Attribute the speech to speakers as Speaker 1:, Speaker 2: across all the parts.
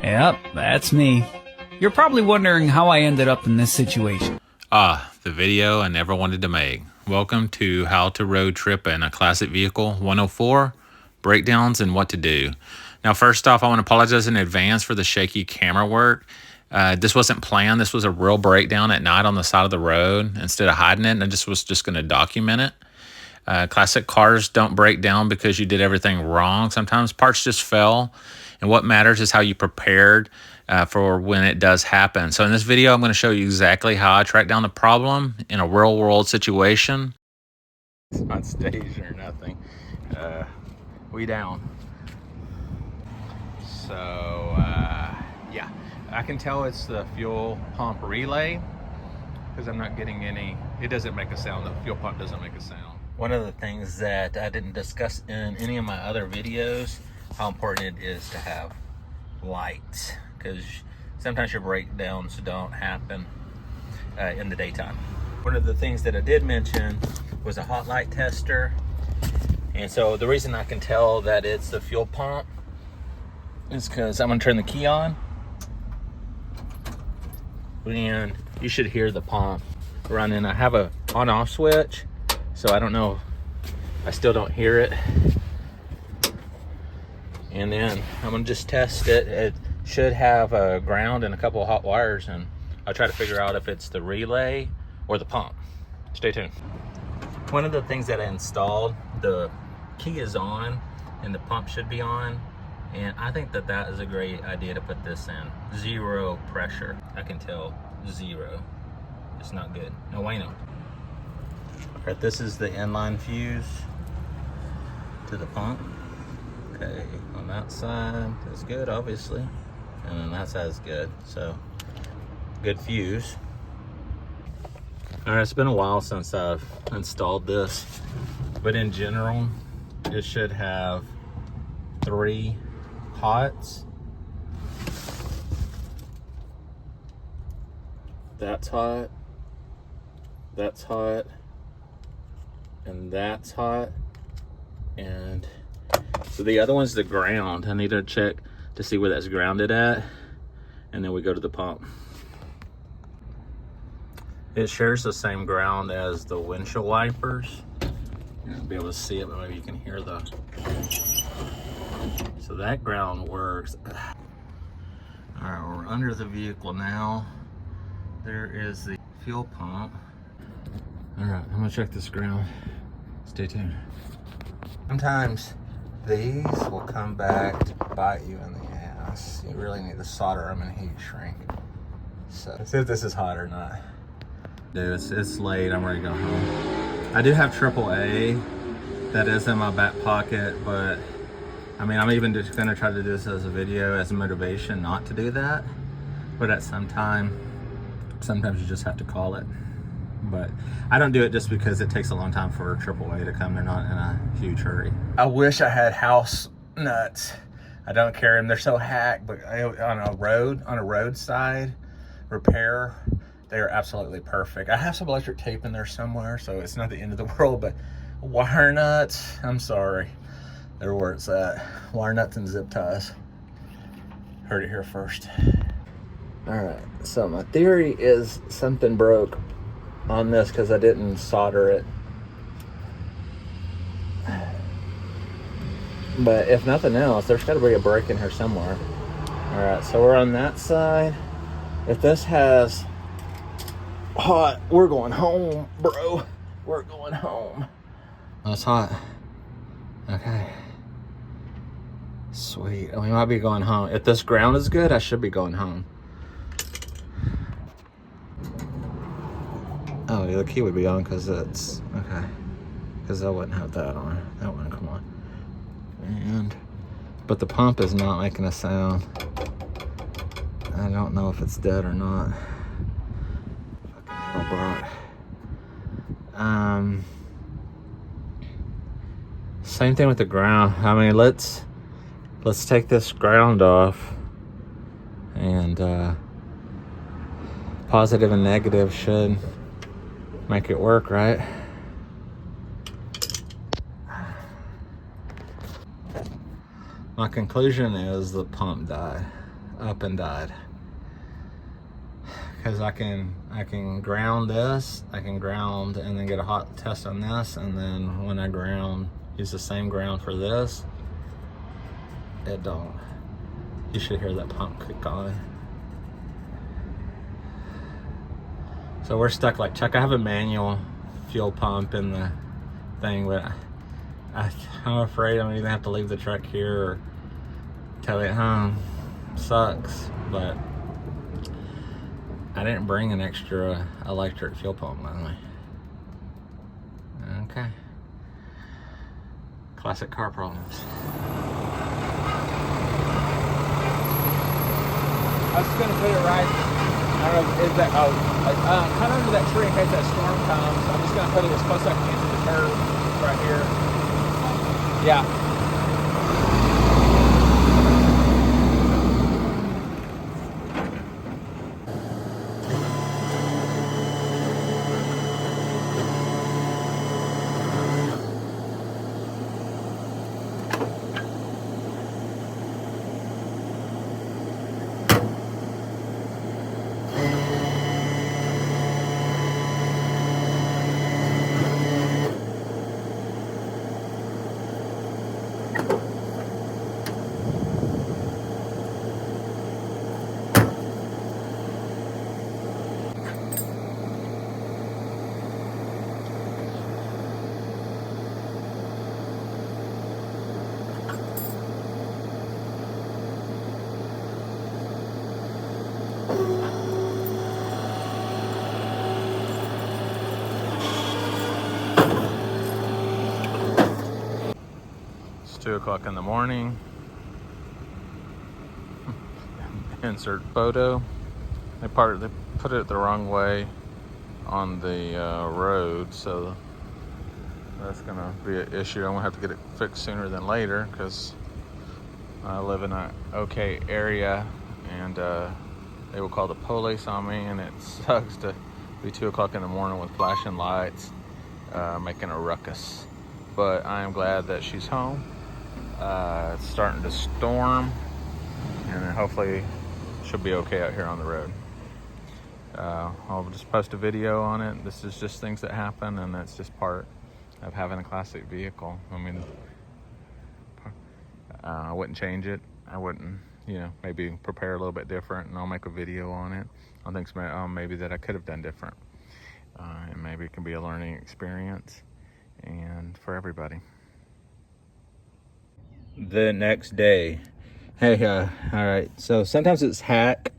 Speaker 1: Yep, that's me. You're probably wondering how I ended up in this situation.
Speaker 2: The video I never wanted to make. Welcome to How to Road Trip in a Classic Vehicle 104, breakdowns and what to do. Now, first off, I want to apologize in advance for the shaky camera work. This wasn't planned. This was a real breakdown at night on the side of the road instead of hiding it, and I was just going to document it. Classic cars don't break down because you did everything wrong. Sometimes parts just fell, and what matters is how you prepared for when it does happen. So in this video, I'm going to show you exactly how I track down the problem in a real world situation. It's not staged or nothing. We down. So yeah, I can tell it's the fuel pump relay because I'm not getting any, it doesn't make a sound. The fuel pump doesn't make a sound. One of the things that I didn't discuss in any of my other videos, how important it is to have lights, because sometimes your breakdowns don't happen in the daytime. One of the things that I did mention was a hot light tester. And so the reason I can tell that it's the fuel pump is because I'm gonna turn the key on, and you should hear the pump running. I have a on-off switch, so I don't know, I still don't hear it. And then I'm gonna just test it. It should have a ground and a couple of hot wires, and I'll try to figure out if it's the relay or the pump. Stay tuned. One of the things that I installed, the key is on and the pump should be on, and I think that that is a great idea to put this in. Zero pressure. I can tell zero. It's not good. No bueno. All right, this is the inline fuse to the pump. Okay, on that side is good, obviously, and then that side is good. So, good fuse. All right, it's been a while since I've installed this, but in general, it should have 3 hots. That's hot, that's hot, and that's hot, and so the other one's the ground. I need to check to see where that's grounded at, and then we go to the pump. It shares the same ground as the windshield wipers. You're gonna be able to see it, but maybe you can hear the, so that ground works. All right, we're under the vehicle now. There is the fuel pump. All right, I'm gonna check this ground. Stay tuned. Sometimes these will come back to bite you in the ass. You really need to solder them and heat shrink. So let's see if this is hot or not. Dude, it's late, I'm ready to go home. I do have AAA that is in my back pocket, but I mean, I'm even just gonna try to do this as a video as a motivation not to do that. But at some time, sometimes you just have to call it. But I don't do it just because it takes a long time for AAA to come. They're not in a huge hurry. I wish I had house nuts. I don't carry them. They're so hacked, but on a roadside repair, they are absolutely perfect. I have some electric tape in there somewhere, so it's not the end of the world, but wire nuts, I'm sorry. They're where it's at. Wire nuts and zip ties. Heard it here first. All right, so my theory is something broke on this because I didn't solder it. But if nothing else, there's got to be a break in here somewhere. All right, so we're on that side. If this has hot, we're going home, bro. We're going home. That's hot. Okay. Sweet. We might be going home. If this ground is good, I should be going home. Oh, the key would be on because it's okay. Because I wouldn't have that on. That wouldn't come on. But the pump is not making a sound. I don't know if it's dead or not. Fucking hell, Brock. Same thing with the ground. I mean, let's take this ground off, and positive and negative should make it work, right? My conclusion is the pump died. up and died. Because I can ground this, I can ground and then get a hot test on this, and then when I ground, use the same ground for this, it don't. You should hear that pump kick on. So we're stuck like Chuck. I have a manual fuel pump in the thing, but I'm afraid I'm gonna have to leave the truck here or tow it home. Sucks, but I didn't bring an extra electric fuel pump, by the way. Okay. Classic car problems.
Speaker 1: I was just gonna put it right. I don't know, is that, kind of under that tree in case that storm comes. I'm just gonna put it as close as I can to the curb right here. Yeah.
Speaker 2: It's 2 o'clock in the morning. Insert photo. They put it the wrong way on the road, so that's gonna be an issue. I'm gonna have to get it fixed sooner than later because I live in an okay area, and they will call the police on me, and it sucks to be 2 o'clock in the morning with flashing lights, making a ruckus. But I am glad that she's home. It's starting to storm, and then hopefully she'll be okay out here on the road. I'll just post a video on it. This is just things that happen, and that's just part of having a classic vehicle. I mean, I wouldn't change it. I wouldn't, maybe prepare a little bit different, and I'll make a video on it on things maybe that I could have done different. And maybe it can be a learning experience and for everybody. The next day. Hey, all right. So sometimes it's hack,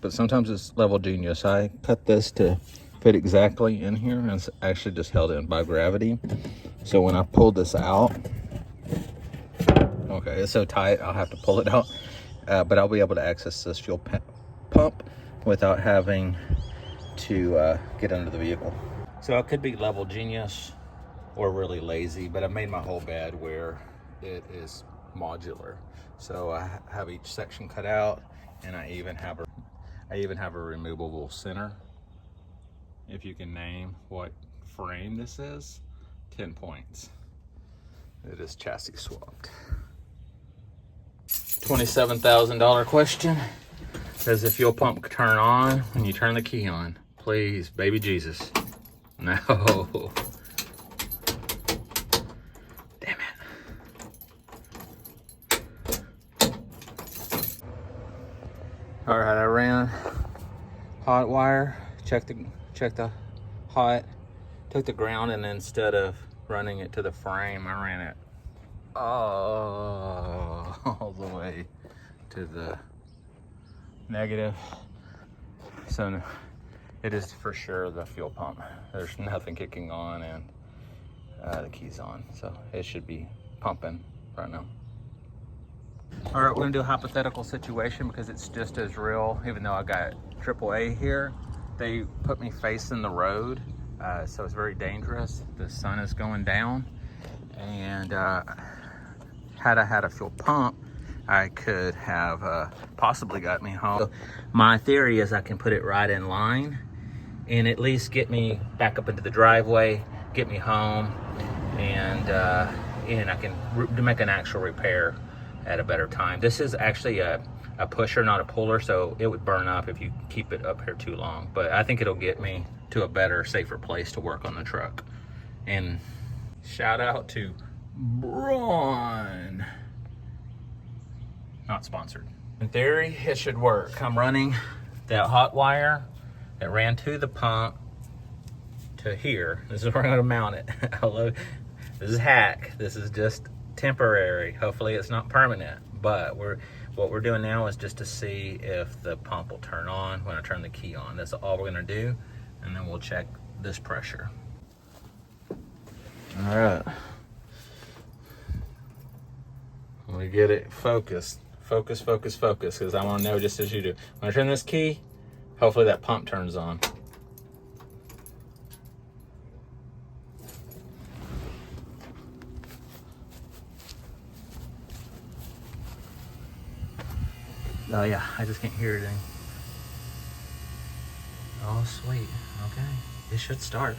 Speaker 2: but sometimes it's level genius. I cut this to fit exactly in here, and it's actually just held in by gravity. So when I pull this out, okay, it's so tight, I'll have to pull it out. But I'll be able to access this fuel pump without having to get under the vehicle. So I could be level genius or really lazy, but I made my whole bed where it is modular. So I have each section cut out, and I even have a removable center. If you can name what frame this is, 10 points. It is chassis swapped. $27,000 question. Does the fuel pump turn on when you turn the key on? Please, baby Jesus. No. Damn it. All right, I ran hot wire, checked the hot, took the ground, and instead of running it to the frame, I ran it all the way to the negative. So it is for sure the fuel pump. There's nothing kicking on, and the key's on, so it should be pumping right now. All right, we're gonna do a hypothetical situation because it's just as real. Even though I got AAA here, they put me facing the road, so it's very dangerous. The sun is going down, and had I had a fuel pump, I could have possibly got me home. So my theory is I can put it right in line and at least get me back up into the driveway, get me home, and I can make an actual repair at a better time. This is actually a a pusher, not a puller, so it would burn up if you keep it up here too long. But I think it'll get me to a better, safer place to work on the truck. And shout out to Braun. Not sponsored. In theory, it should work. I'm running that hot wire that ran to the pump to here. This is where I'm gonna mount it. This is hack. This is just temporary. Hopefully it's not permanent, but what we're doing now is just to see if the pump will turn on when I turn the key on. That's all we're gonna do, and then we'll check this pressure. All right. Let me get it focused. Focus, focus, focus, because I want to know just as you do. When I turn this key, hopefully that pump turns on. Oh yeah, I just can't hear anything. Oh sweet, okay. It should start.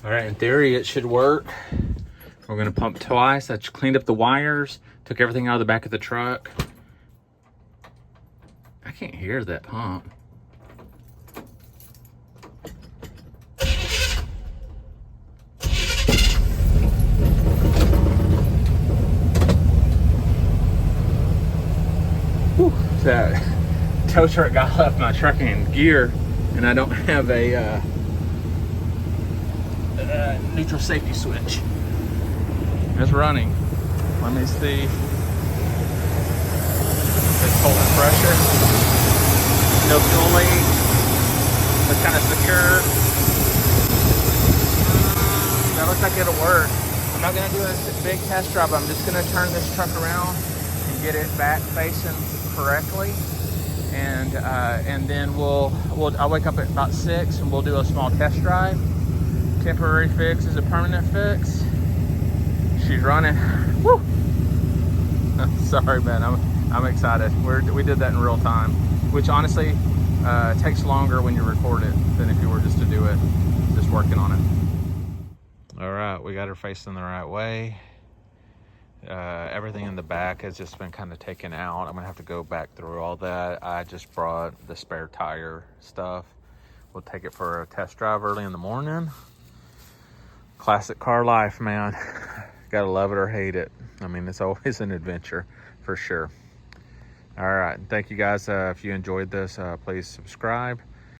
Speaker 2: All right, in theory it should work. We're gonna pump twice. I just cleaned up the wires, took everything out of the back of the truck. I can't hear that pump. Whew, that tow truck got left my truck in gear, and I don't have a neutral safety switch. It's running. Let me see. It's holding pressure. No fuel leak. It's kind of secure. That looks like it'll work. I'm not gonna do a big test drive. I'm just gonna turn this truck around and get it back facing correctly. And then I'll wake up at about 6 and we'll do a small test drive. Temporary fix is a permanent fix. She's running. Woo! Sorry, man. I'm excited. We did that in real time, which honestly takes longer when you record it than if you were just to do it, just working on it. All right, we got her facing the right way. Everything in the back has just been kind of taken out. I'm gonna have to go back through all that. I just brought the spare tire stuff. We'll take it for a test drive early in the morning. Classic car life, man. Gotta love it or hate it. I mean, it's always an adventure for sure. All right, thank you guys. If you enjoyed this, please subscribe.